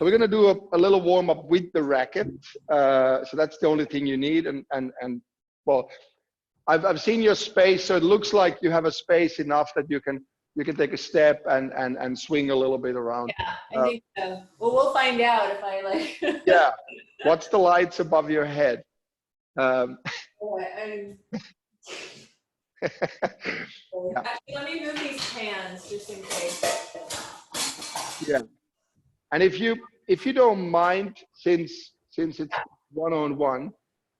So we're going to do a little warm up with the racket. So that's the only thing you need. And well, I've seen your space, so it looks like you have a space enough that you can take a step and swing a little bit around. Yeah, I think so. Well, we'll find out if I like. Yeah. Watch the lights above your head. Yeah. Actually, let me move these pans just in case. Yeah. And if you don't mind, since it's one-on-one,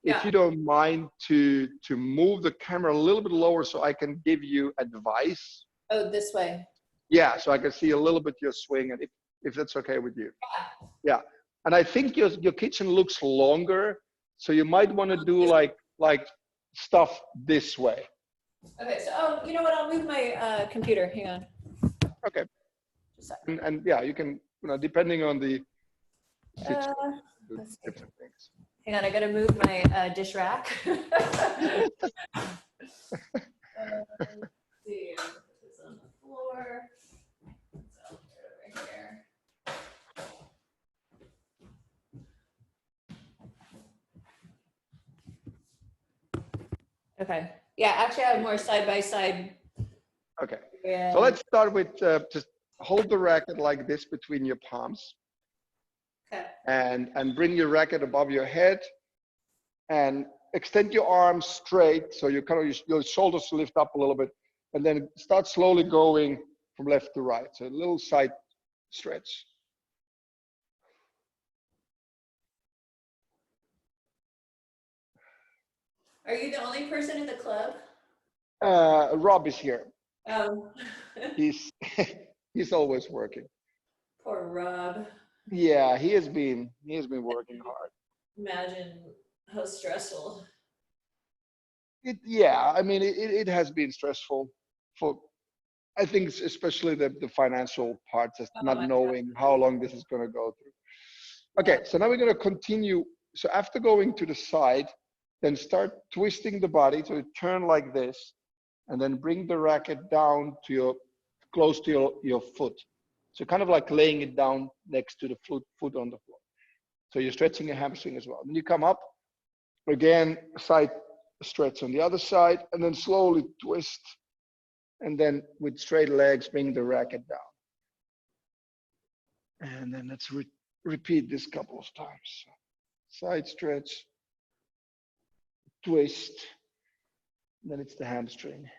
if you don't mind to move the camera a little bit lower so I can give you advice. Oh, this way. Yeah, so I can see a little bit your swing, and if that's okay with you. Yeah. And I think your kitchen looks longer, so you might want to do like stuff this way. Okay, so you know what? I'll move my computer. Hang on. Okay. And yeah, you can, depending on the situation, do different things. Hang on, I gotta move my dish rack. Let's see, put this on the floor. So put it over here. Okay. Yeah, actually, I have more side by side. Okay. Yeah. So let's start with just hold the racket like this between your palms. Okay. And bring your racket above your head and extend your arms straight, so you kind of your shoulders lift up a little bit, and then start slowly going from left to right. So a little side stretch. Are you the only person in the club? Rob is here. Oh. He's always working. Poor Rob. Yeah, he has been working hard. Imagine how stressful. Yeah, I mean, it has been stressful for, I think, especially the financial parts, just not knowing how long this is going to go through. Okay, so now we're going to continue. So after going to the side, then start twisting the body. So you turn like this, and then bring the racket down to close to your foot. So kind of like laying it down next to the foot on the floor. So you're stretching your hamstring as well. Then you come up, again, side stretch on the other side, and then slowly twist. And then with straight legs, bring the racket down. And then let's repeat this a couple of times. Side stretch, twist, then it's the hamstring.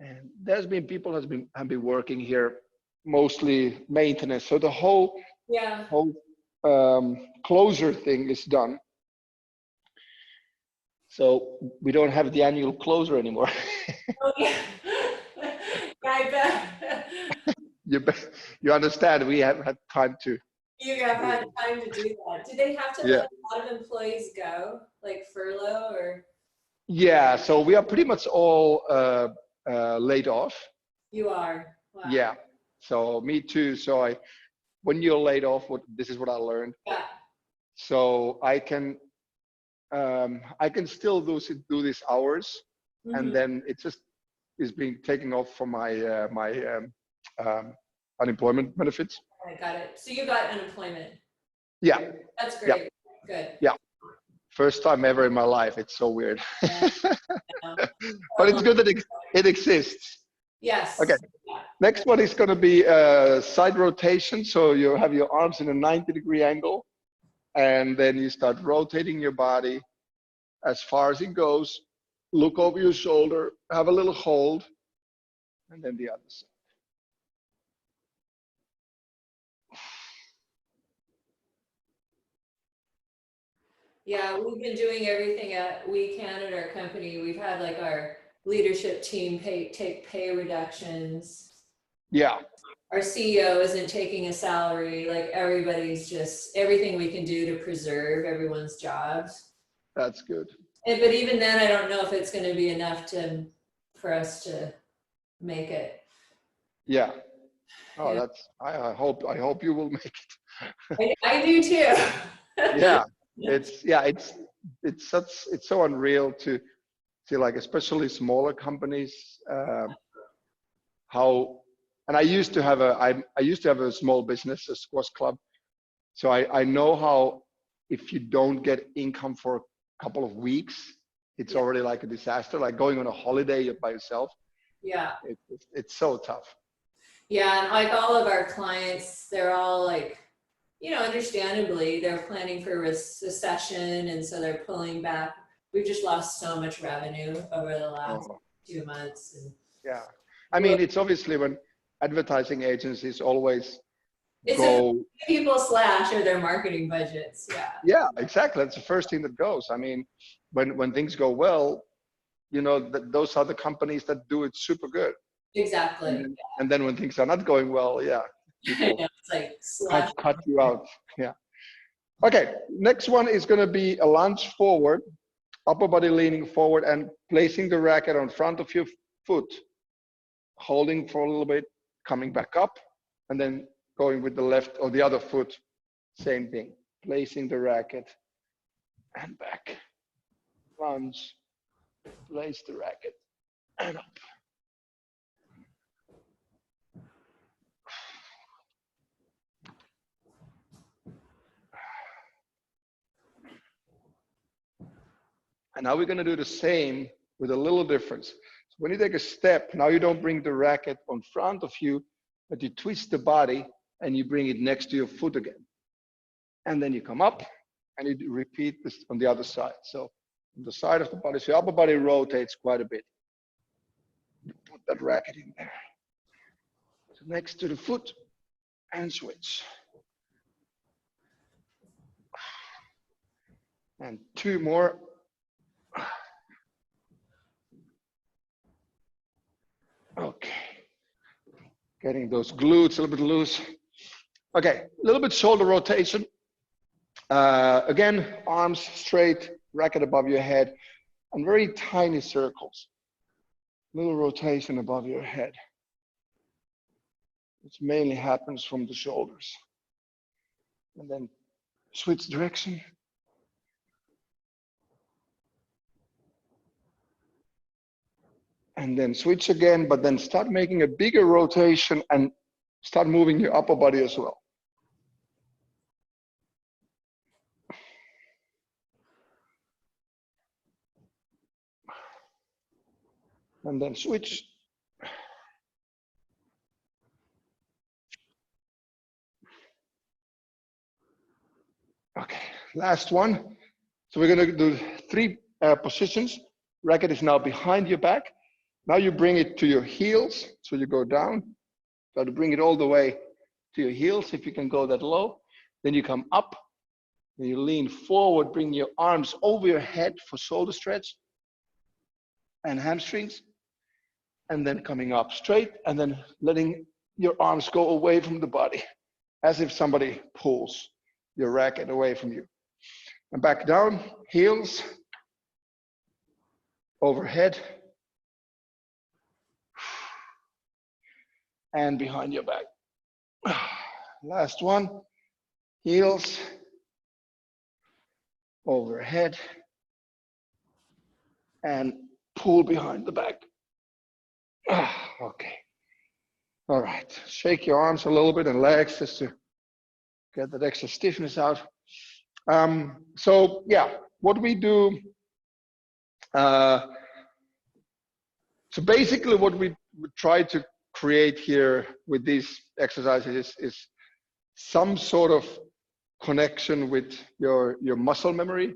And there's been people have been working here, mostly maintenance. So the whole closure thing is done. So we don't have the annual closer anymore. Oh yeah, I bet. You understand? We haven't had time to. You have had time to do that. Do they have to let a lot of employees go, like furlough or? Yeah. So we are pretty much all laid off. You are. Wow. Yeah. So me too. So when you're laid off, this is what I learned. Yeah. So I can still do these hours, and then it just is being taken off from my unemployment benefits. I got it. So you got unemployment. Yeah. That's great. Yeah. Good. Yeah. First time ever in my life. It's so weird. Yeah. But it's good that it exists. Yes. Okay. Yeah. Next one is going to be side rotation. So you have your arms in a 90-degree angle, and then you start rotating your body as far as it goes. Look over your shoulder, have a little hold, and then the other side. Yeah, we've been doing everything we can at our company. We've had like our leadership team take pay reductions. Yeah. Our CEO isn't taking a salary. Like everybody's just everything we can do to preserve everyone's jobs. That's good. But even then, I don't know if it's going to be enough for us to make it. Yeah. Oh, yeah. I hope you will make it. I do too. Yeah. It's so unreal to see, like, especially smaller companies how, and I used to have a small business, a squash club. So I know how, if you don't get income for a couple of weeks, it's already like a disaster, like going on a holiday by yourself. Yeah. It's so tough. Yeah, and like all of our clients, they're all like, you know, understandably, they're planning for recession, and so they're pulling back. We've just lost so much revenue over the last Oh, 2 months. And yeah. I mean, it's obviously when advertising agencies always it's go. people slash or their marketing budgets. Yeah. Yeah, exactly. That's the first thing that goes. I mean, when things go well, you know, those are the companies that do it super good. Exactly. And then when things are not going well, yeah, I people know, it's like slash. cut you out. Yeah. Okay, next one is going to be a lunge forward, upper body leaning forward and placing the racket on front of your foot, holding for a little bit, coming back up, and then going with the left or the other foot, same thing, placing the racket and back, lunge, place the racket and up. And now we're going to do the same with a little difference. So when you take a step, now you don't bring the racket on front of you, but you twist the body and you bring it next to your foot again. And then you come up and you repeat this on the other side. So on the side of the body, so your upper body rotates quite a bit. Put that racket in there. So next to the foot and switch. And two more. Okay. Getting those glutes a little bit loose. Okay, a little bit shoulder rotation. Again, arms straight, racket above your head, and very tiny circles. Little rotation above your head, which mainly happens from the shoulders. And then switch direction. And then switch again, but then start making a bigger rotation and start moving your upper body as well. And then switch. Okay, last one. So we're gonna do three positions. Racket is now behind your back. Now you bring it to your heels. So you go down, try to bring it all the way to your heels if you can go that low. Then you come up, then you lean forward, bring your arms over your head for shoulder stretch and hamstrings. And then coming up straight and then letting your arms go away from the body as if somebody pulls your racket away from you. And back down, heels, overhead, and behind your back. Last one, heels, overhead, and pull behind the back. Okay. All right. Shake your arms a little bit and legs just to get that extra stiffness out. So yeah, what we do. So basically, what we try to create here with these exercises is some sort of connection with your muscle memory,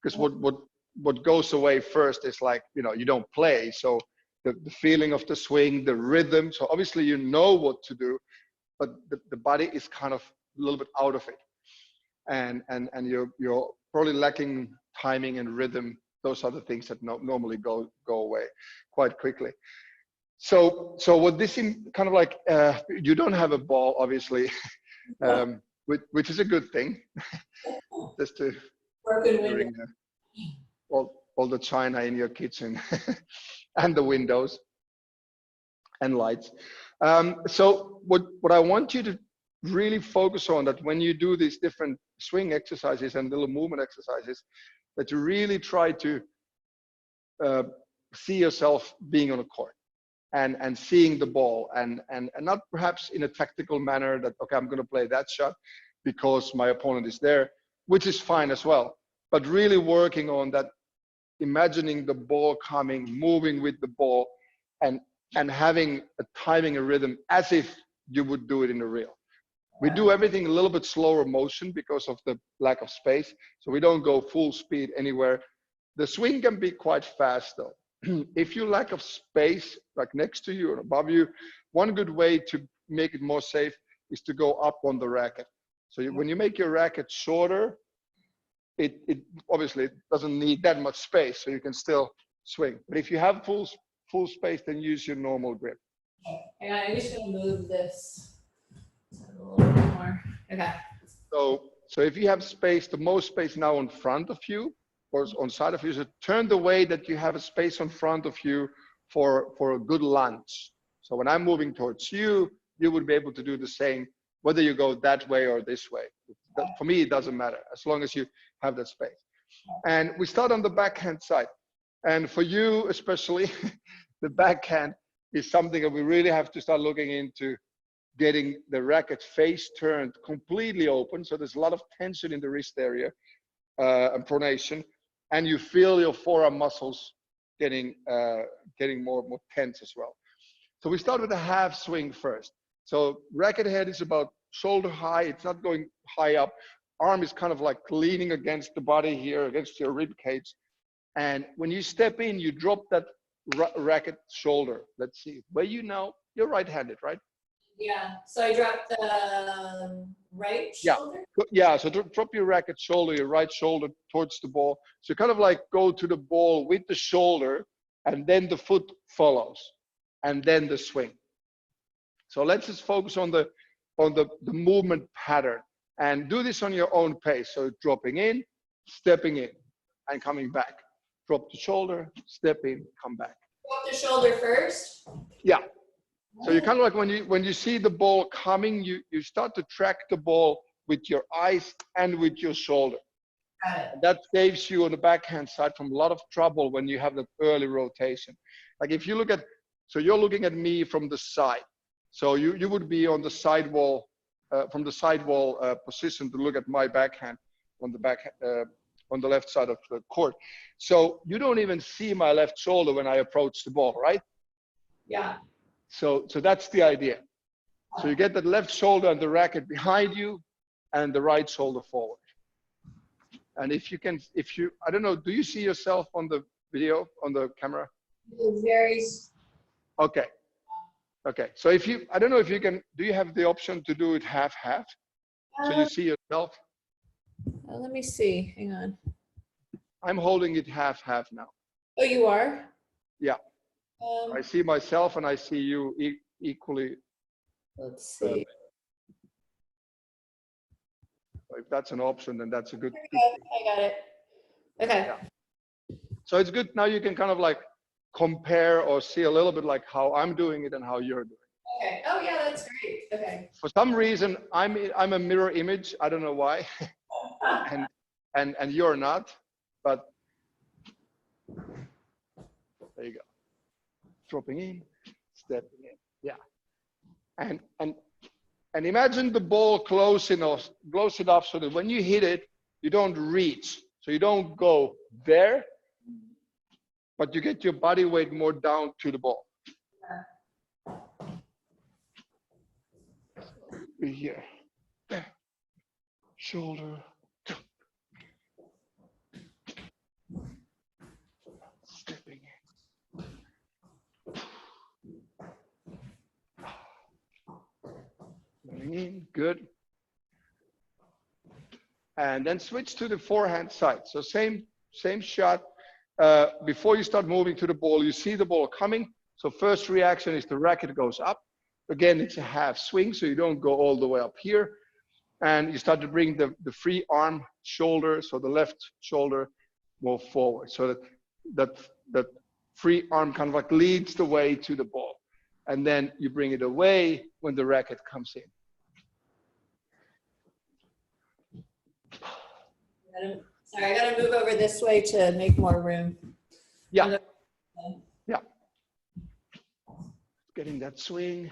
because what goes away first is, like, you know, you don't play, so the feeling of the swing, the rhythm. So obviously you know what to do, but the body is kind of a little bit out of it, and you're probably lacking timing and rhythm. Those are the things that normally go away quite quickly. So what this is kind of like, you don't have a ball, obviously, which is a good thing, just to bring all the china in your kitchen and the windows and lights. So what I want you to really focus on, that when you do these different swing exercises and little movement exercises, that you really try to see yourself being on a court. and seeing the ball and not perhaps in a tactical manner that, okay, I'm going to play that shot because my opponent is there, which is fine as well. But really working on that, imagining the ball coming, moving with the ball, and having a timing and rhythm as if you would do it in a reel. We do everything a little bit slower motion because of the lack of space. So we don't go full speed anywhere. The swing can be quite fast though. If you lack of space, like next to you or above you, one good way to make it more safe is to go up on the racket. So when you make your racket shorter, it obviously doesn't need that much space, so you can still swing. But if you have full space, then use your normal grip. Okay, I'm just gonna move this a little bit more. Okay. So if you have space, the most space now in front of you or on side of you, so turn the way that you have a space in front of you for a good lunge. So when I'm moving towards you, you would be able to do the same, whether you go that way or this way. For me, it doesn't matter, as long as you have that space. And we start on the backhand side. And for you, especially, the backhand is something that we really have to start looking into, getting the racket face turned completely open. So there's a lot of tension in the wrist area and pronation. And you feel your forearm muscles getting more tense as well. So we start with a half swing first. So racket head is about shoulder high. It's not going high up. Arm is kind of like leaning against the body here, against your rib cage. And when you step in, you drop that racket shoulder. Let's see. Where you know, you're right-handed, right? Yeah. So I dropped the right shoulder? Yeah, so drop your racket shoulder, your right shoulder towards the ball. So kind of like go to the ball with the shoulder, and then the foot follows, and then the swing. So let's just focus on the movement pattern and do this on your own pace. So dropping in, stepping in, and coming back. Drop the shoulder, step in, come back. Drop the shoulder first? Yeah. So you kind of like when you see the ball coming, you start to track the ball with your eyes and with your shoulder. Got it. And that saves you on the backhand side from a lot of trouble when you have that early rotation. Like if you look at, so you're looking at me from the side. So you would be on the sidewall, from the sidewall position to look at my backhand on the left side of the court. So you don't even see my left shoulder when I approach the ball, right? Yeah. So that's the idea. So you get that left shoulder and the racket behind you and the right shoulder forward. And if you, I don't know, do you see yourself on the video, on the camera? Very. Okay. Okay. So if you, I don't know if you can, do you have the option to do it half-half? So you see yourself? Let me see. Hang on. I'm holding it half-half now. Oh, you are? Yeah. I see myself and I see you equally. Let's see. If that's an option, then that's a good. I got it. Okay. Yeah. So it's good. Now you can kind of like compare or see a little bit like how I'm doing it and how you're doing it. Okay. Oh yeah, that's great. Okay. For some reason, I'm a mirror image. I don't know why, and you're not, but there you go. Dropping in, stepping in. Yeah. And imagine the ball close enough so that when you hit it, you don't reach. So you don't go there, but you get your body weight more down to the ball. Be here. There. Shoulder. Stepping in. In, good. And then switch to the forehand side. So same shot. Before you start moving to the ball, you see the ball coming. So first reaction is the racket goes up. Again, it's a half swing, so you don't go all the way up here. And you start to bring the free arm shoulder, so the left shoulder more forward. So that free arm kind of like leads the way to the ball. And then you bring it away when the racket comes in. Sorry, I gotta move over this way to make more room. Yeah. Yeah. getting that swing.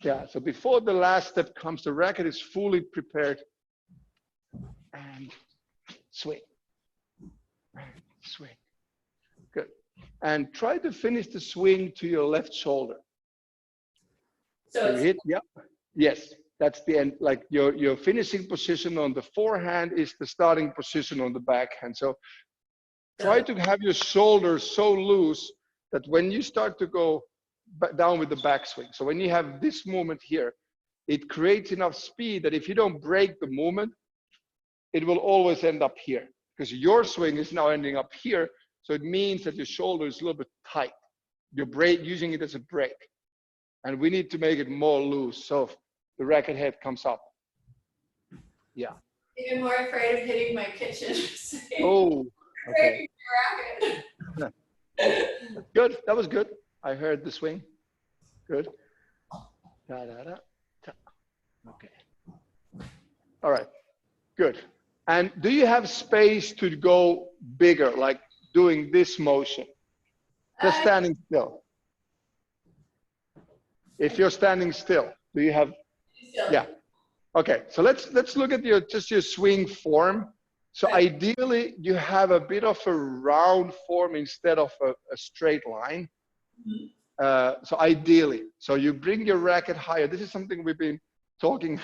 Yeah, so before the last step comes, the racket is fully prepared. And swing, and swing. Good. And try to finish the swing to your left shoulder. So Can it's you hit? Yeah. Yes, that's the end. Like your finishing position on the forehand is the starting position on the backhand. So try to have your shoulders so loose that when you start to go down with the backswing, so when you have this movement here, it creates enough speed that if you don't break the movement, it will always end up here because your swing is now ending up here. So it means that your shoulder is a little bit tight. You're using it as a brake. And we need to make it more loose. So the racket head comes up. Yeah. even more afraid of hitting my kitchen. Oh, okay. Racket. Good. That was good. I heard the swing. Good. Da, da, da, da. Okay. All right. Good. And do you have space to go bigger, like doing this motion? Just standing still. If you're standing still, do you have? Yeah. Okay. So let's look at your swing form. So ideally, you have a bit of a round form instead of a straight line. So ideally, so you bring your racket higher. This is something we've been talking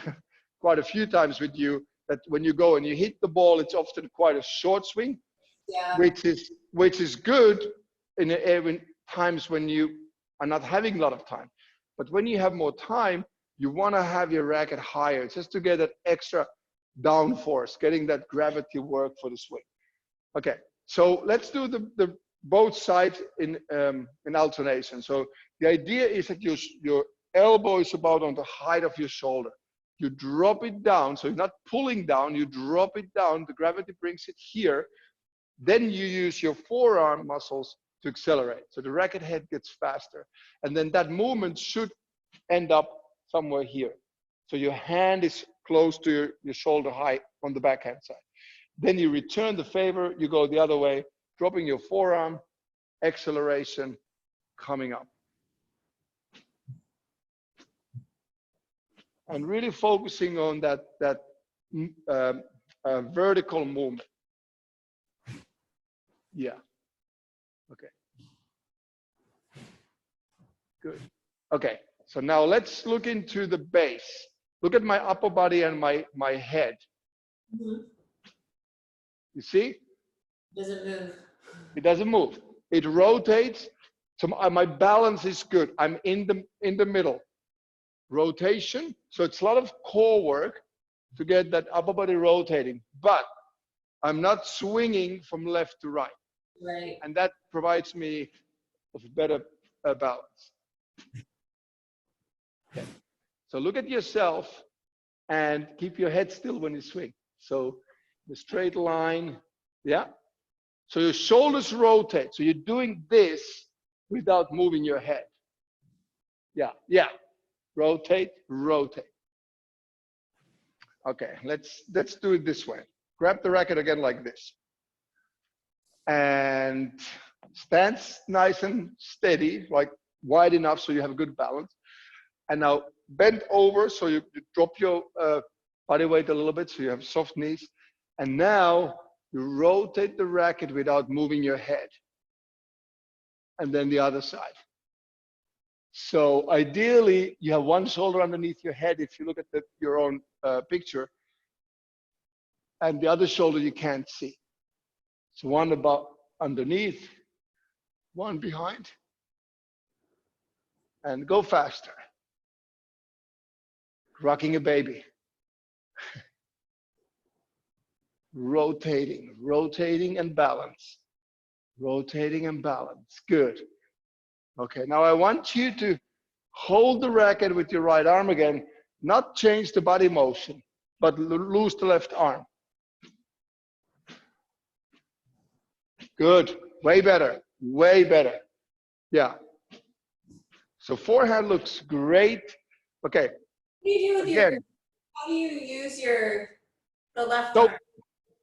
quite a few times with you, that when you go and you hit the ball, it's often quite a short swing, which is good in times when you are not having a lot of time. But when you have more time, you want to have your racket higher just to get that extra downforce, getting that gravity work for the swing. Okay, so let's do the both sides in alternation. So the idea is that your elbow is about on the height of your shoulder. You drop it down, so you're not pulling down, you drop it down, the gravity brings it here. Then you use your forearm muscles to accelerate. So the racket head gets faster. And then that movement should end up somewhere here. So your hand is close to your shoulder height on the backhand side. Then you return the favor, you go the other way, dropping your forearm, acceleration, coming up. And really focusing on that vertical movement. Yeah. Okay. Good. Okay. So now let's look into the base. Look at my upper body and my head. You see? Doesn't move. It doesn't move. It rotates. So my balance is good. I'm in the middle. Rotation. So it's a lot of core work to get that upper body rotating. But I'm not swinging from left to right. Right. And that provides me with a better balance. Okay. So look at yourself and keep your head still when you swing. So the straight line, yeah. So your shoulders rotate. So you're doing this without moving your head. Yeah, yeah. Rotate, rotate. Okay, let's do it this way. Grab the racket again like this. And stand nice and steady, like wide enough so you have a good balance. And now bend over so you drop your body weight a little bit so you have soft knees. And now you rotate the racket without moving your head. And then the other side. So ideally, you have one shoulder underneath your head if you look at your own picture. And the other shoulder you can't see. So one about underneath, one behind. And go faster. Rocking a baby. Rotating, rotating and balance. Rotating and balance. Good. Okay, now I want you to hold the racket with your right arm again, not change the body motion, but loose the left arm. Good, way better, way better. Yeah. So forehand looks great. Okay. What do you do with again, how do you use the left so arm?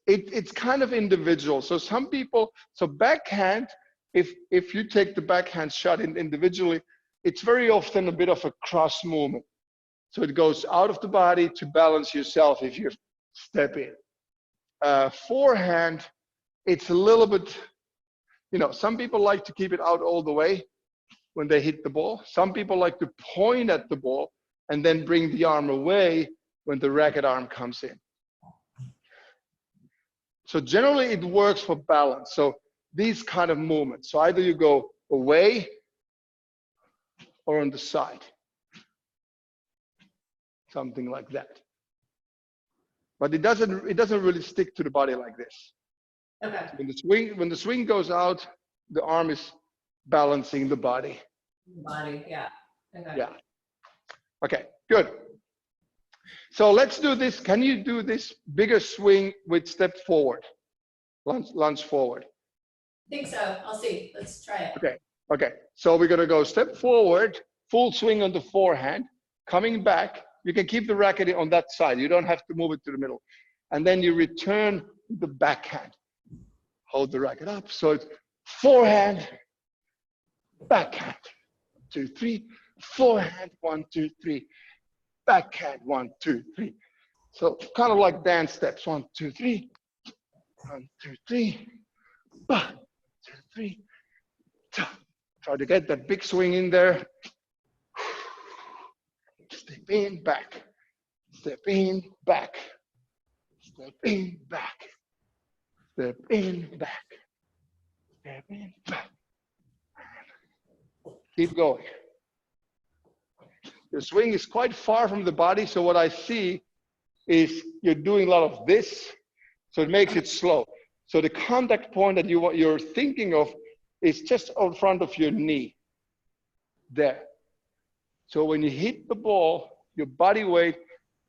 it's kind of individual. So some people, so backhand, if you take the backhand shot individually, it's very often a bit of a cross movement. So it goes out of the body to balance yourself if you step in. Forehand, it's a little bit, you know, some people like to keep it out all the way when they hit the ball. Some people like to point at the ball and then bring the arm away when the racket arm comes in. So generally it works for balance. So these kind of movements. So either you go away or on the side. Something like that. But it doesn't really stick to the body like this. Okay. When the swing goes out, the arm is balancing the body. Body, yeah. Okay. Yeah. Okay, good. So let's do this. Can you do this bigger swing with step forward? Lunge forward. I think so. I'll see. Let's try it. Okay. Okay. So we're gonna go step forward, full swing on the forehand, coming back. You can keep the racket on that side. You don't have to move it to the middle. And then you return the backhand. Hold the racket up. So it's forehand, backhand. 1, 2, 3. Forehand, 1, 2, 3. Backhand, 1, 2, 3. So kind of like dance steps. 1, 2, 3. 1, 2, 3. 1, 2, 3. Try to get that big swing in there. Step in, back. Step in, back. Step in, back. Step in, back. Step in, back. Keep going. The swing is quite far from the body, so what I see is you're doing a lot of this, so it makes it slow. So the contact point that you're thinking of is just in front of your knee. There. So when you hit the ball, your body weight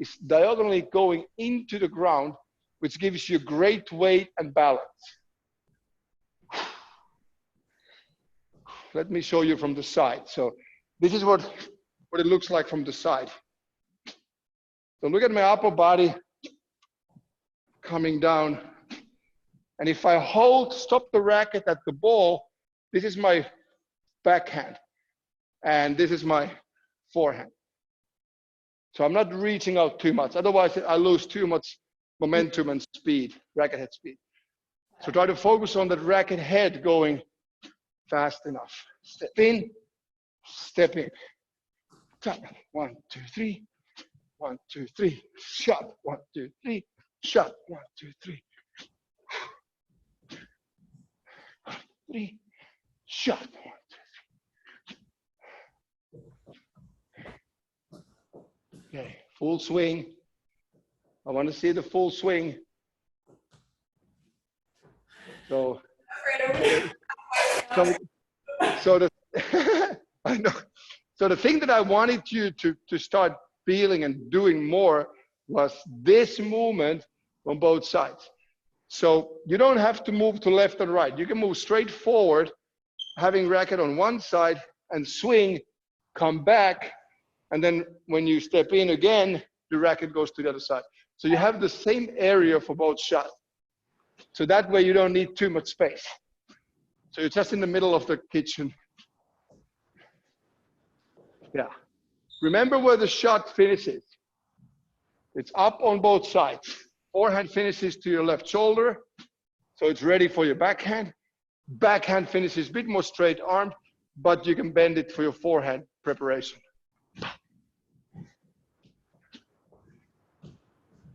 is diagonally going into the ground, which gives you great weight and balance. Let me show you from the side. So this is what it looks like from the side. So look at my upper body coming down. And if I stop the racket at the ball, this is my backhand. And this is my forehand. So I'm not reaching out too much. Otherwise, I lose too much momentum and speed, racket head speed. So try to focus on that racket head going fast enough. Step in, step in. Tap. 1, 2, 3. 1, 2, 3. Shot. 1, 2, 3. Shot. 1, 2, 3. 1, 2, 3. Shot. 1, 2, 3. Okay, full swing. I want to see the full swing. So, the I know. So the thing that I wanted you to start feeling and doing more was this movement on both sides. So you don't have to move to left and right. You can move straight forward, having racket on one side and swing, come back, and then when you step in again, the racket goes to the other side. So you have the same area for both shots. So that way you don't need too much space. So you're just in the middle of the kitchen. Yeah. Remember where the shot finishes. It's up on both sides. Forehand finishes to your left shoulder. So it's ready for your backhand. Backhand finishes a bit more straight armed, but you can bend it for your forehand preparation.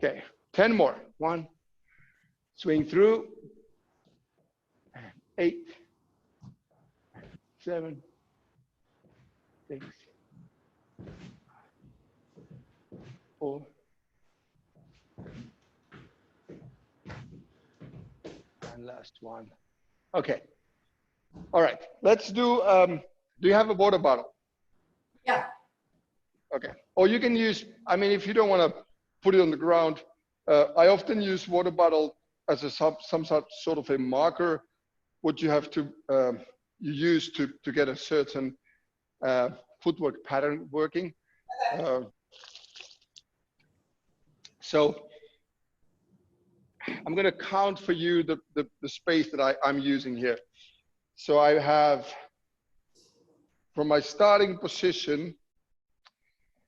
Okay, 10 more. 1, swing through, and 8, 7, 6, 4, and last one. Okay. All right. Let's do you have a water bottle? Yeah. Okay. Or you can use, I mean, if you don't want to put it on the ground, I often use water bottle as a some sort of a marker, what you have to you use to get a certain footwork pattern working. So I'm going to count for you the space that I'm using here. So I have from my starting position.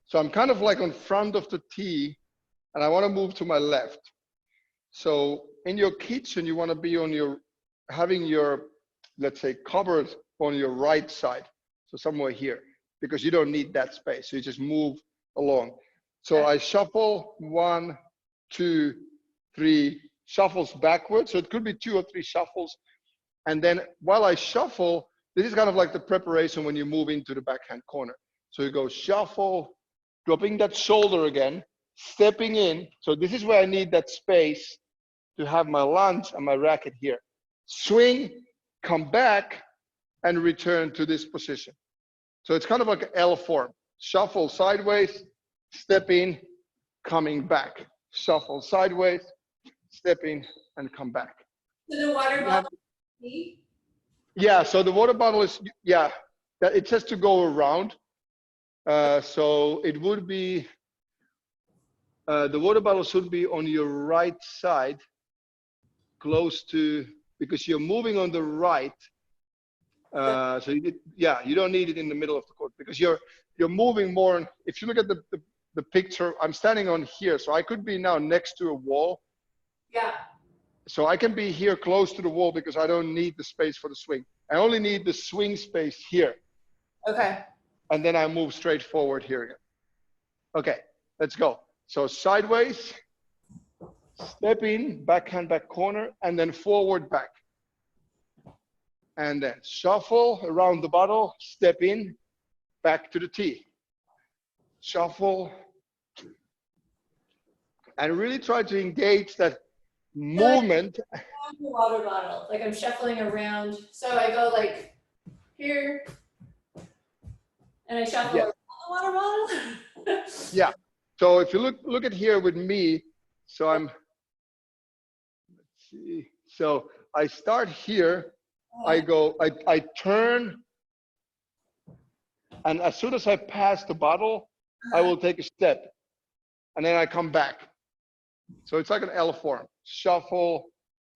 So I'm kind of like on front of the tee, and I want to move to my left. So in your kitchen, you want to be on your, having your, let's say, cupboard on your right side. So somewhere here, because you don't need that space. So you just move along. So I shuffle 1, 2, 3, shuffles backwards. So it could be 2 or 3 shuffles. And then while I shuffle, this is kind of like the preparation when you move into the backhand corner. So you go shuffle, dropping that shoulder again, stepping in. So this is where I need that space to have my lunge and my racket here. Swing, come back, and return to this position. So it's kind of like an L form. Shuffle sideways, step in, coming back. Shuffle sideways, step in, and come back. So the water bottle. Yeah, so the water bottle is, yeah, it has to go around. So it would be, the water bottle should be on your right side, close to, because you're moving on the right. So you don't need it in the middle of the court because you're moving more. If you look at the picture, I'm standing on here, so I could be now next to a wall. Yeah. So I can be here close to the wall because I don't need the space for the swing. I only need the swing space here. Okay. And then I move straight forward here again. Okay, let's go. So sideways, step in, backhand back corner, and then forward back. And then shuffle around the bottle, step in, back to the tee. Shuffle. And really try to engage that movement. The water bottle, like I'm shuffling around. So I go like here, and I shuffle around the water bottle. Yeah. So if you look at here with me, so I'm, let's see. So I start here, I go, I turn, and as soon as I pass the bottle, I will take a step, and then I come back. So it's like an L form, shuffle,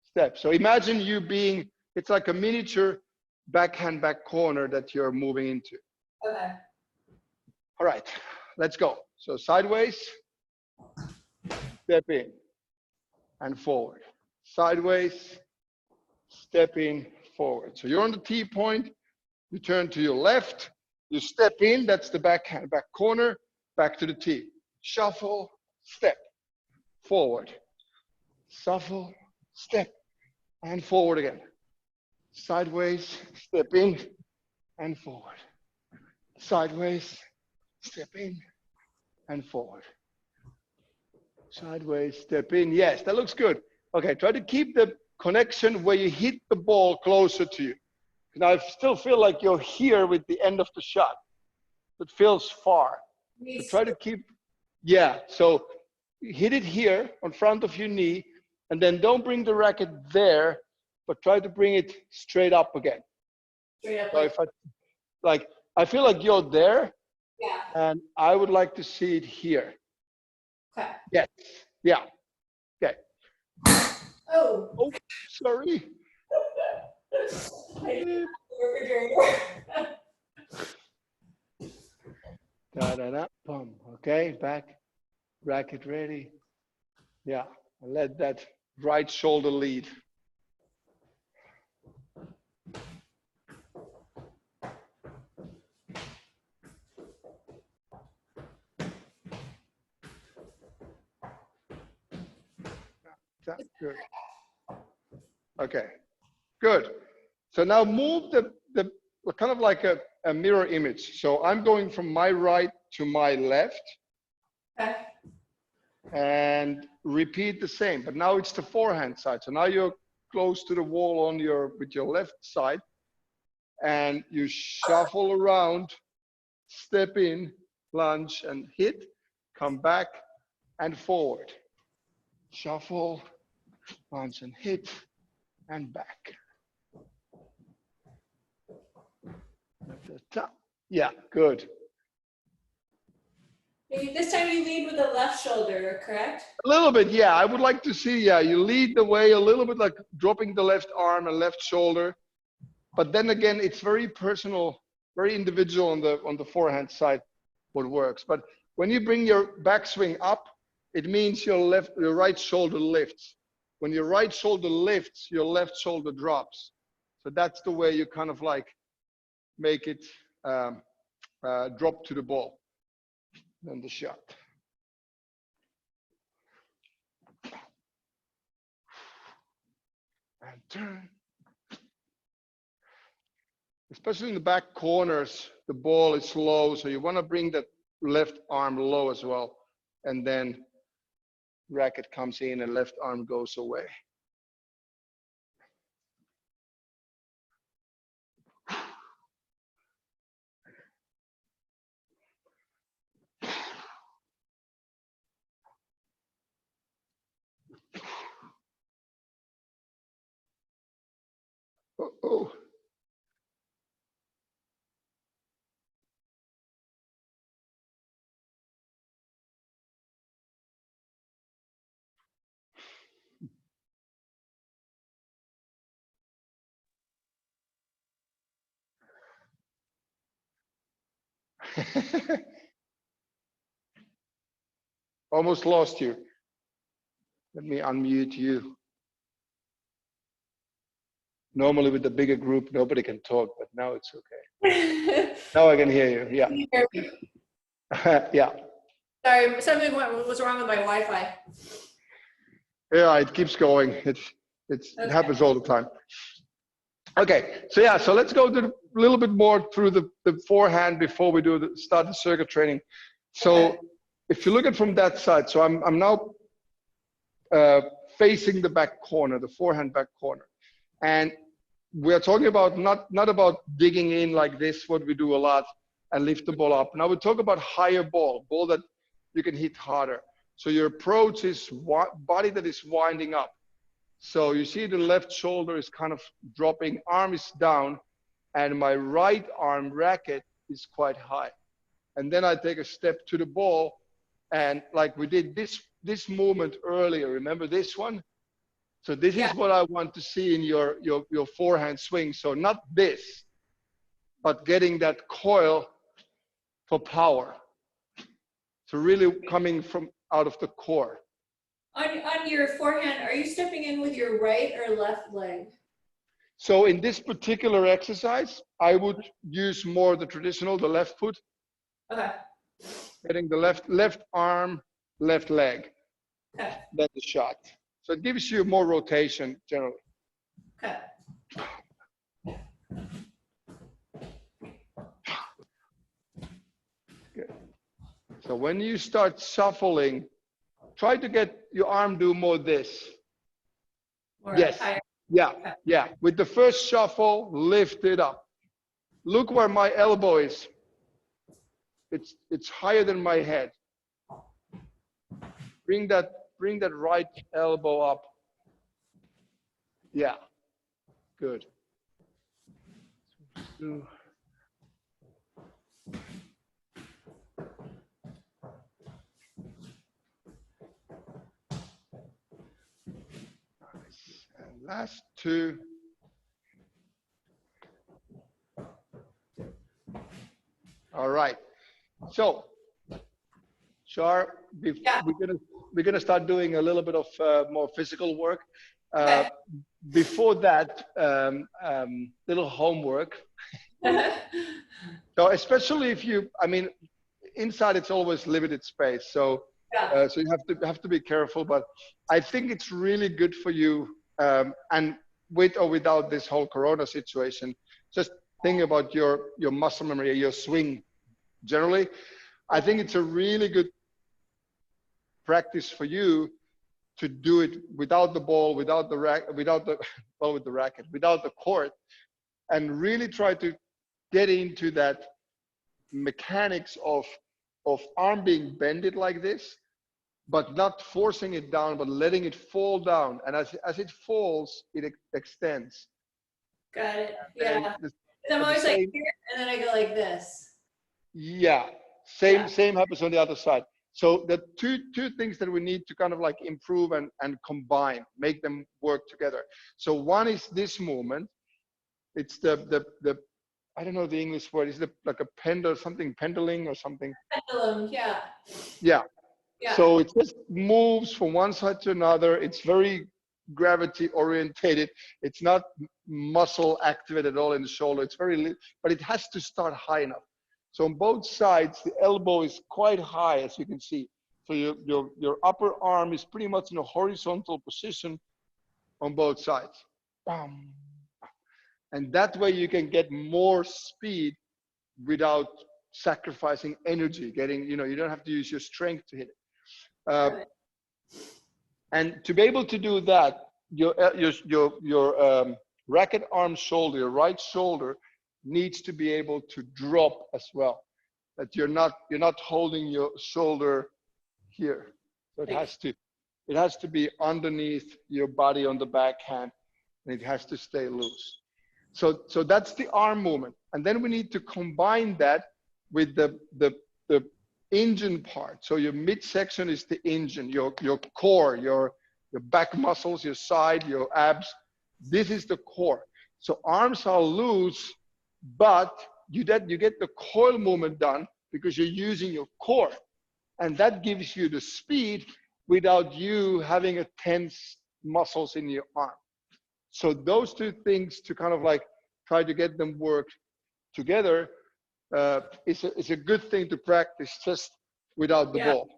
step. So imagine you being, it's like a miniature backhand back corner that you're moving into. Okay. All right, let's go. So sideways, step in and forward. Sideways, step in, forward. So you're on the tee point, you turn to your left, you step in, that's the backhand back corner, back to the tee. Shuffle, step, forward. Shuffle, step, and forward again. Sideways, step in, and forward. Sideways, step in, and forward. Sideways, step in. Yes, that looks good. Okay, try to keep the connection where you hit the ball closer to you. Now I still feel like you're here with the end of the shot. It feels far. So try to keep, yeah, so hit it here on front of your knee, and then don't bring the racket there, but try to bring it straight up again. Straight up. So if I feel like you're there, Yeah. and I would like to see it here. Okay. Yes, yeah, okay. Oh. Oh, sorry. I didn't have the refrigerator. Da-da-da, boom. Okay, back, racket ready. Yeah, let that right shoulder lead. That's good. Okay, good. So now move the kind of like a mirror image. So I'm going from my right to my left. Okay. And repeat the same, but now it's the forehand side. So now you're close to the wall on with your left side, and you shuffle around, step in, lunge and hit, come back and forward. Shuffle, lunge and hit, and back. At the top. Yeah, good. This time you lead with the left shoulder, correct? A little bit, yeah. I would like to see, yeah, you lead the way a little bit, like dropping the left arm and left shoulder. But then again, it's very personal very individual on the forehand side what works. But when you bring your backswing up, it means your right shoulder lifts. When your right shoulder lifts, your left shoulder drops. So that's the way you kind of like make it drop to the ball. Then the shot. And turn. Especially in the back corners, the ball is low, so you want to bring that left arm low as well. And then racket comes in and left arm goes away. Uh-oh. Almost lost you. Let me unmute you. Normally with the bigger group, nobody can talk, but now it's okay. Now I can hear you. Yeah. Can you hear me? Yeah. Sorry, something was wrong with my Wi-Fi. Yeah, it keeps going. It Okay. happens all the time. Okay, so yeah, so let's go to a little bit more through the forehand before we do start the circuit training. So Okay. if you look at from that side, so I'm now facing the back corner, the forehand back corner, and we're talking about not about digging in like this, what we do a lot, and lift the ball up. Now we talk about higher ball that you can hit harder. So your approach is body that is winding up. So you see the left shoulder is kind of dropping, arm is down, and my right arm racket is quite high. And then I take a step to the ball, and like we did this movement earlier, remember this one? So this is what I want to see in your forehand swing. So not this, but getting that coil for power. So really coming from out of the core. On your forehand, are you stepping in with your right or left leg? So in this particular exercise, I would use more the traditional, the left foot. Okay. Getting the left arm, left leg. Okay. Then the shot. So it gives you more rotation generally. Okay. Good. So when you start shuffling, try to get your arm do more this. More Yes. higher. Yeah. Okay. Yeah. With the first shuffle, lift it up. Look where my elbow is. It's higher than my head. Bring that right elbow up. Yeah. Good. Nice. And last two. All right. So, Shar, we're gonna start doing a little bit of more physical work. Okay. Before that, little homework. So especially if you, I mean, inside it's always limited space. So Yeah. so you have to be careful. But I think it's really good for you. And with or without this whole Corona situation, just think about your muscle memory, your swing. Generally, I think it's a really good practice for you to do it without the ball, without the with the racket, without the court, and really try to get into that mechanics of arm being bended like this, but not forcing it down, but letting it fall down. And as it falls, it extends. Got it. And Yeah. the- I'm at the always like same- here, and then I go like this. Yeah, same happens on the other side. So the two things that we need to kind of like improve and combine, make them work together. So one is this movement. It's the I don't know the English word. Is it like a pendle, something pendling or something? Pendulum, yeah. Yeah. Yeah. So it just moves from one side to another. It's very gravity orientated. It's not muscle activated at all in the shoulder. It's but it has to start high enough. So on both sides, the elbow is quite high, as you can see. So your upper arm is pretty much in a horizontal position on both sides. Bam. And that way you can get more speed without sacrificing energy. You don't have to use your strength to hit it. And to be able to do that, your racket arm shoulder, your right shoulder, needs to be able to drop as well. That you're not holding your shoulder here. So it has to be underneath your body on the backhand, and it has to stay loose. So that's the arm movement, and then we need to combine that with the engine part. So your midsection is the engine, your core, your back muscles, your side, your abs. This is the core. So arms are loose, but you get the coil movement done because you're using your core, and that gives you the speed without you having a tense muscles in your arm. So those two things, to kind of like try to get them work together, it's a good thing to practice just without the ball.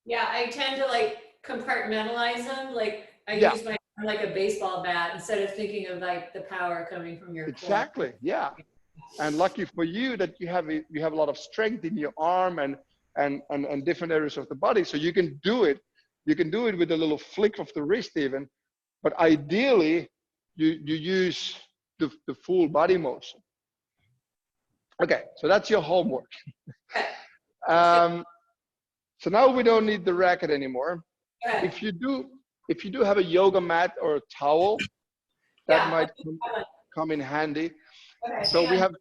Yeah, I tend to like compartmentalize them. Like I use my arm like a baseball bat instead of thinking of like the power coming from your Exactly. core. Yeah. And lucky for you that you have a lot of strength in your arm and different areas of the body, so you can do it. You can do it with a little flick of the wrist even, but ideally you use the full body motion. Okay, so that's your homework. So now we don't need the racket anymore. If you do have a yoga mat or a towel, that might come in handy. Okay, so we have.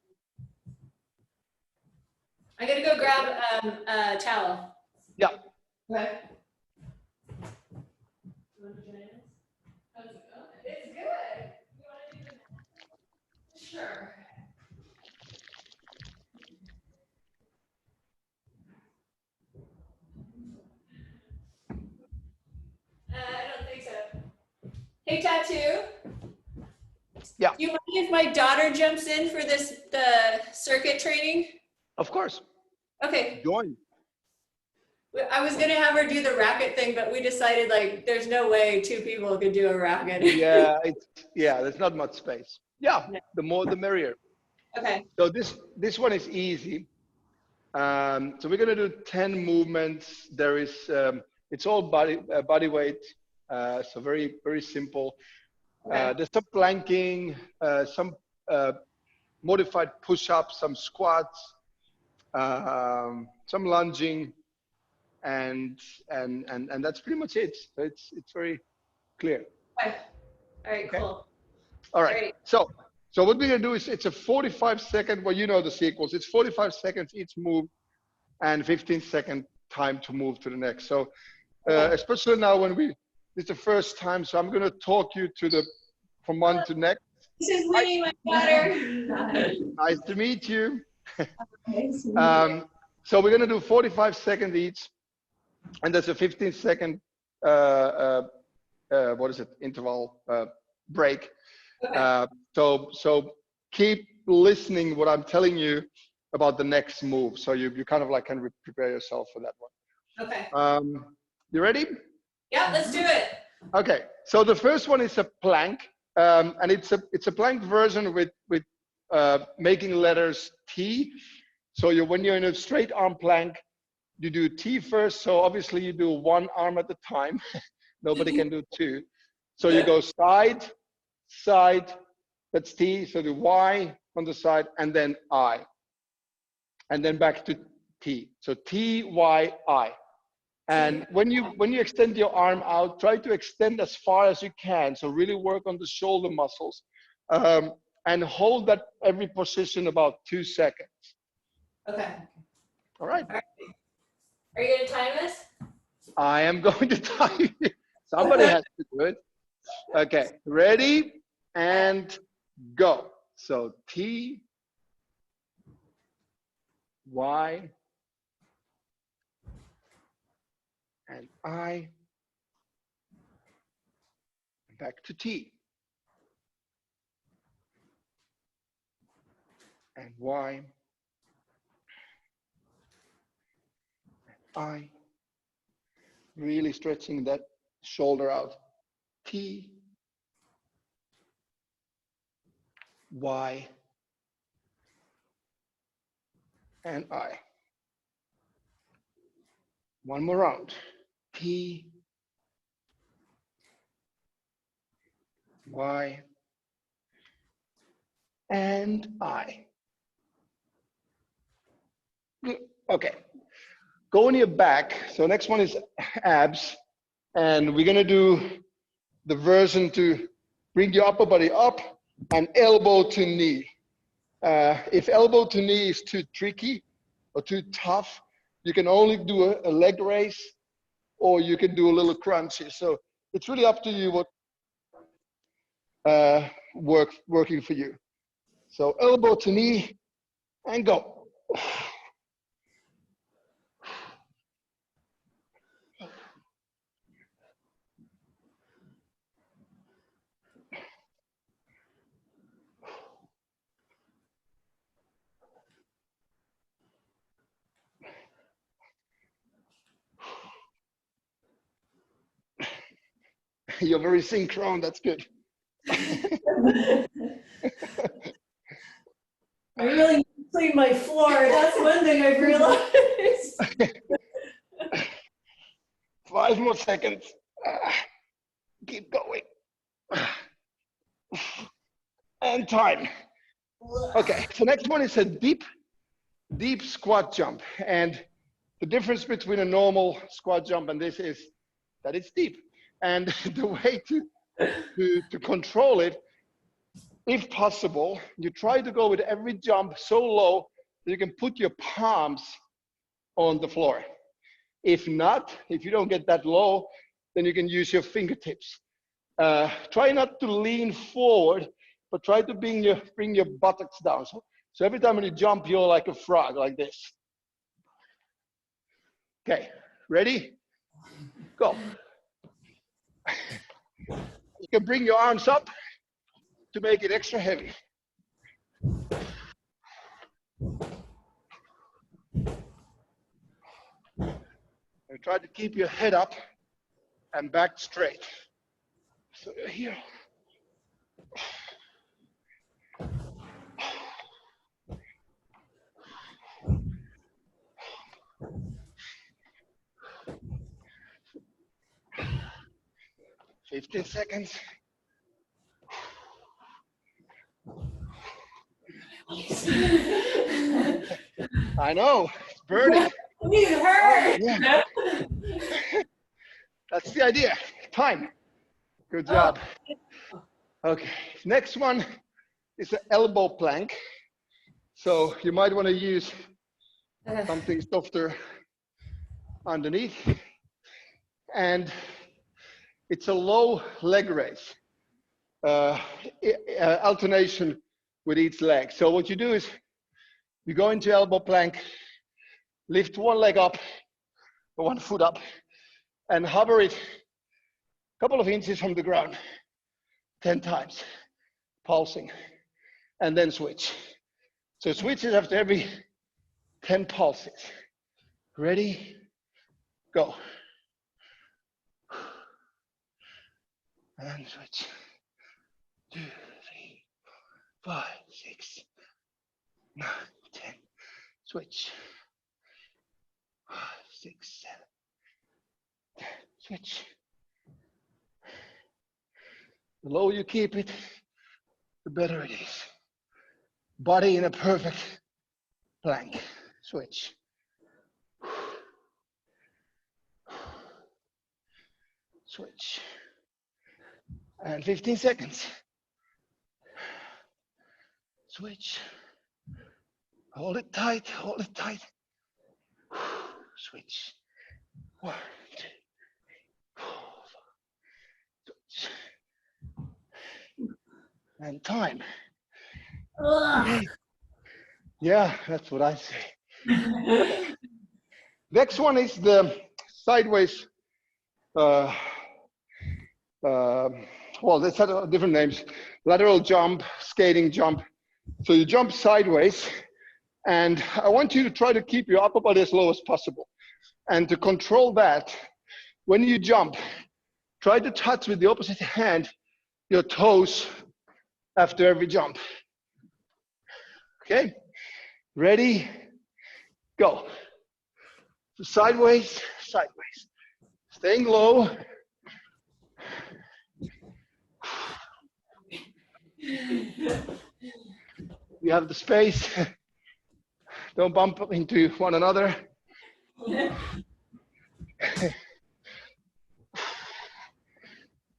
I'm gonna go grab a towel. Yeah. Okay. It's good. You want to do it? Sure. I don't think so. Hey, Tatu. Yeah. Do you mind if my daughter jumps in for the circuit training? Of course. Okay. Join. I was gonna have her do the racket thing, but we decided like there's no way two people could do a racket. There's not much space. Yeah, the more the merrier. Okay. So this one is easy. So we're gonna do 10 movements. There is it's all body weight. So very simple. Okay. There's some planking, some modified push-ups, some squats, some lunging, and that's pretty much it. So it's very clear. Okay. All right. Okay. Cool. All right. So what we're gonna do is it's a 45-second. Well, you know the sequence. It's 45 seconds each move, and 15-second time to move to the next. So especially now when it's the first time, so I'm gonna talk you from one to next. This is Winnie, my daughter. Nice to meet you. So we're gonna do 45 seconds each, and there's a 15-second interval break. Okay. So keep listening what I'm telling you about the next move, so you kind of like can prepare yourself for that one. Okay. You ready? Yeah, let's do it. Okay. So the first one is a plank, and it's a plank version with making letters T. So when you're in a straight arm plank, you do T first. So obviously you do one arm at a time. Nobody can do two. So you go side, that's T. So the Y on the side, and then I. And then back to T. So T, Y, I. And when you extend your arm out, try to extend as far as you can. So really work on the shoulder muscles, and hold that every position about 2 seconds. Okay. All right. Are you gonna time us? I am going to time you. Somebody has to do it. Okay, ready and go. So T, Y, and I, back to T, and Y, I, really stretching that shoulder out. T, Y, and I. One more round. T, Y, and I. Good. Okay. Go on your back. So next one is abs. And we're gonna do the version to bring your upper body up and elbow to knee. If elbow to knee is too tricky or too tough, you can only do a leg raise, or you can do a little crunchy. So it's really up to you what working for you. So elbow to knee and go. You're very synchronous, that's good. I really need to clean my floor. That's one thing I've realized. 5 more seconds. Keep going. And time. Okay, so next one is a deep squat jump. And the difference between a normal squat jump and this is that it's deep. And the way to control it, if possible, you try to go with every jump so low that you can put your palms on the floor. If not, if you don't get that low, then you can use your fingertips. Try not to lean forward, but try to bring your buttocks down. So every time when you jump, you're like a frog, like this. Okay, ready? Go. You can bring your arms up to make it extra heavy. And try to keep your head up and back straight. So here. "15 seconds. I know, it's burning. These hurt. Yeah. That's the idea. Time. Good job. Okay, next one is an elbow plank. So you might want to use something softer underneath. And it's a low leg raise, alternation with each leg. So what you do is you go into elbow plank, lift one leg up, or one foot up, and hover it a couple of inches from the ground, 10 times, pulsing, and then switch. So switches after every 10 pulses. Ready? Go. And switch. 2, 3, 5, 6, 9, 10. Switch. 5, 6, 7, 10. Switch. The lower you keep it, the better it is. Body in a perfect plank. Switch. Switch. And 15 seconds. Switch. Hold it tight, hold it tight. Switch. 1, 2, 3, 4, 5. Switch. and time. Ugh. Yeah, that's what I say. Okay. Next one is the sideways. Uh, well, they had different names. Lateral jump, skating jump. So you jump sideways, and I want you to try to keep your upper body as low as possible. And to control that, when you jump, try to touch with the opposite hand your toes after every jump. Okay? Ready? Go. So sideways, sideways. Staying low. You have the space. Don't bump into one another.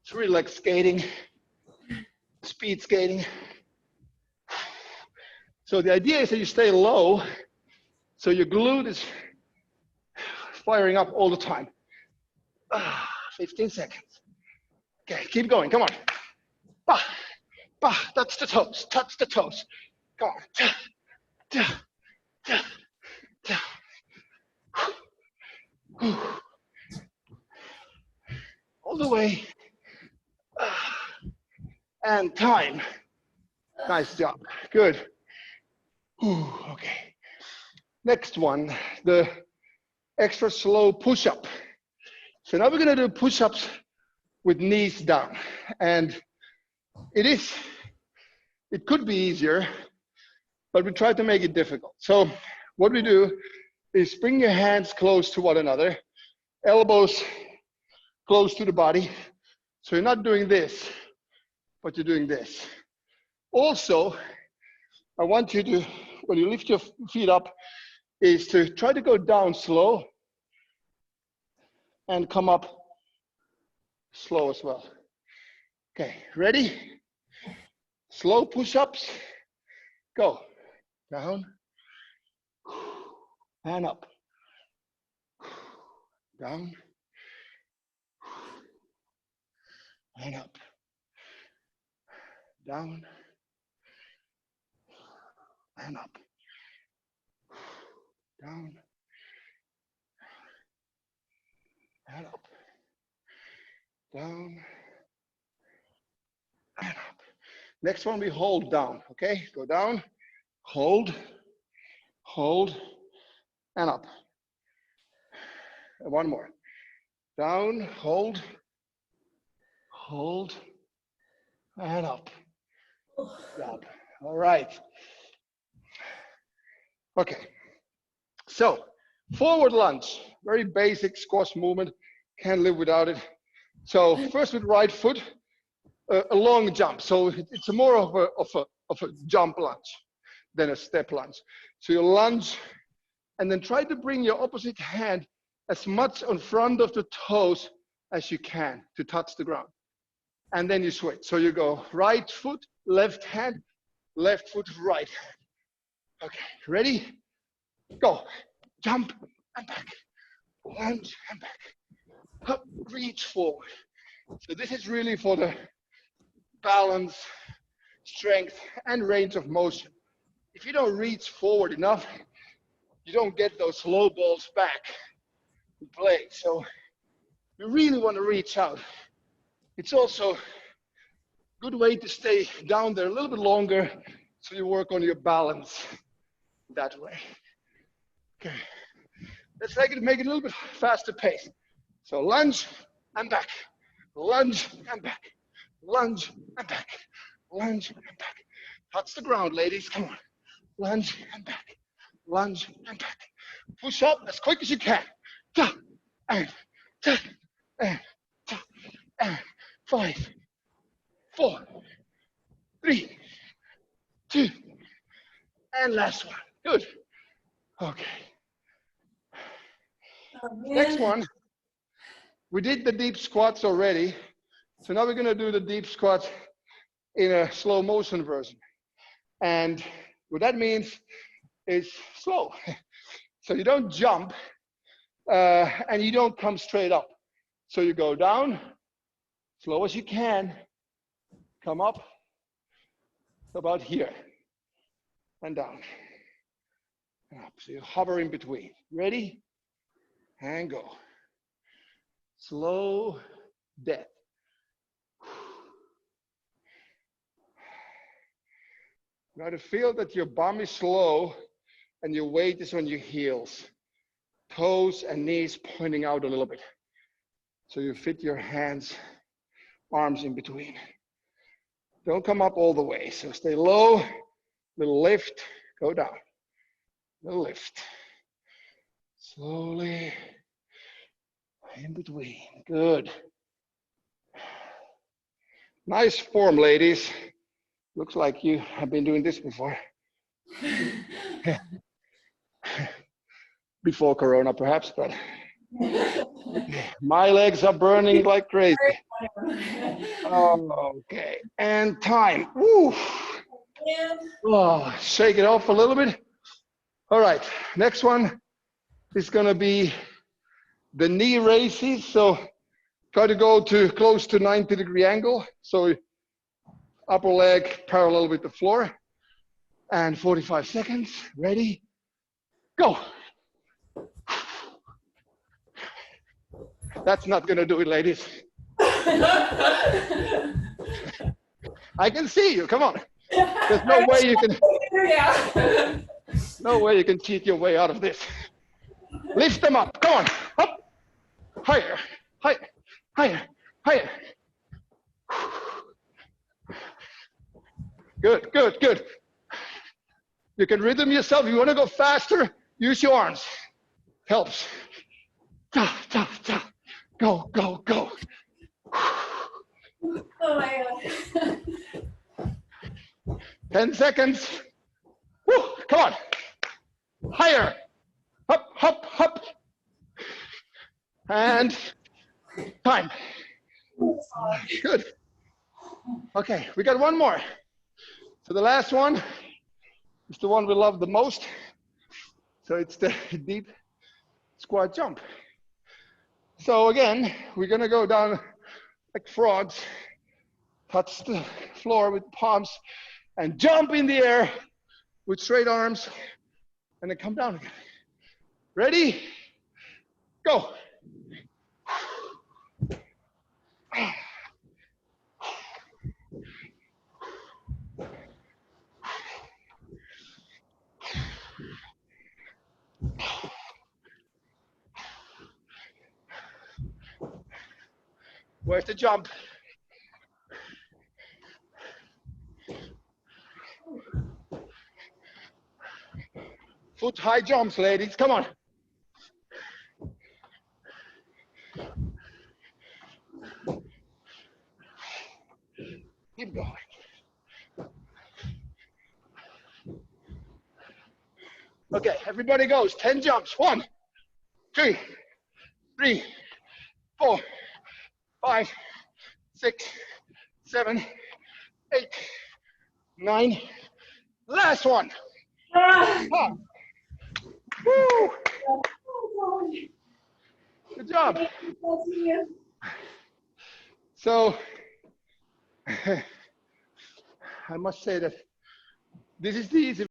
It's really like skating, speed skating. So the idea is that you stay low, so your glute is firing up all the time. 15 seconds. Okay, keep going, come on. Bah, bah, touch the toes, touch the toes. Come on. Da, da, da, da. All the way. And time. Nice job. Good. Okay. Next one, the extra slow push-up. So now we're going to do push-ups with knees down. And it could be easier, but we try to make it difficult. So what we do is bring your hands close to one another, elbows close to the body. So you're not doing this, but you're doing this. Also, I want you to, when you lift your feet up, is to try to go down slow and come up slow as well. Okay, ready? Slow push-ups. Go. Down and up. Down and up. Down and up. Down and up. Down and up. Next one, we hold down, okay? Go down, hold, and up. And one more. Down, hold, and up. Up. All right. Okay. So, forward lunge, very basic squash movement. Can't live without it. So, first with right foot, a long jump. So it's more of a jump lunge than a step lunge. So you lunge and then try to bring your opposite hand as much in front of the toes as you can to touch the ground. And then you switch. So you go right foot, left hand, left foot, right hand. Okay, ready? Go. Jump and back. Lunge and back. Up, reach forward. So this is really for the balance, strength, and range of motion. If you don't reach forward enough, you don't get those low balls back in play. So you really want to reach out. It's also a good way to stay down there a little bit longer, so you work on your balance that way. Okay, let's make it a little bit faster pace. So lunge and back, lunge and back, lunge and back, lunge and back. Touch the ground, ladies, come on. Lunge and back, lunge and back. Push up as quick as you can. And 5, 4, 3, 2, and last one. Good. Okay. Oh, Next one. We did the deep squats already. So now we're going to do the deep squats in a slow motion version. And what that means is slow. So you don't jump and you don't come straight up. So you go down, slow as you can, come up, About here and down and up. So you hover in between. Ready? And go. Slow death. Now to feel that your bum is slow and your weight is on your heels. Toes and knees pointing out a little bit. So you fit your hands, arms in between. Don't come up all the way. So stay low, little lift, go down. Little lift. Slowly in between. Good. Nice form, ladies. Looks like you have been doing this before. Before Corona, perhaps, but my legs are burning like crazy. Okay, and time. Woo. Oh, shake it off a little bit. All right, next one is gonna be the knee raises. So try to go to close to 90-degree angle. So upper leg parallel with the floor. And 45 seconds. Ready? Go. That's not gonna do it, ladies. I can see you. Come on. There's no way you can. No way you can cheat your way out of this. Lift them up. Come on. Up. Higher. Higher. Higher. Higher. Good. Good. Good. You can rhythm yourself. If you want to go faster, use your arms. Helps. Ta, ta, ta. Go, go, go. Oh my God. 10 seconds. Woo, come on. Higher. Up, up, up. And time. Good. Okay, we got one more. So the last one is the one we love the most. So it's the deep squat jump. So again, we're gonna go down like frogs, touch the floor with palms, and jump in the air with straight arms, and then come down again. Ready? Go. Where's the jump? Foot high jumps, ladies. Come on. Keep going. Okay, everybody goes. 10 jumps. 1, 2, 3, 4, 5, 6, 7, 8, 9. Last one. Up. Woo. Good job. So, I must say that this is the easy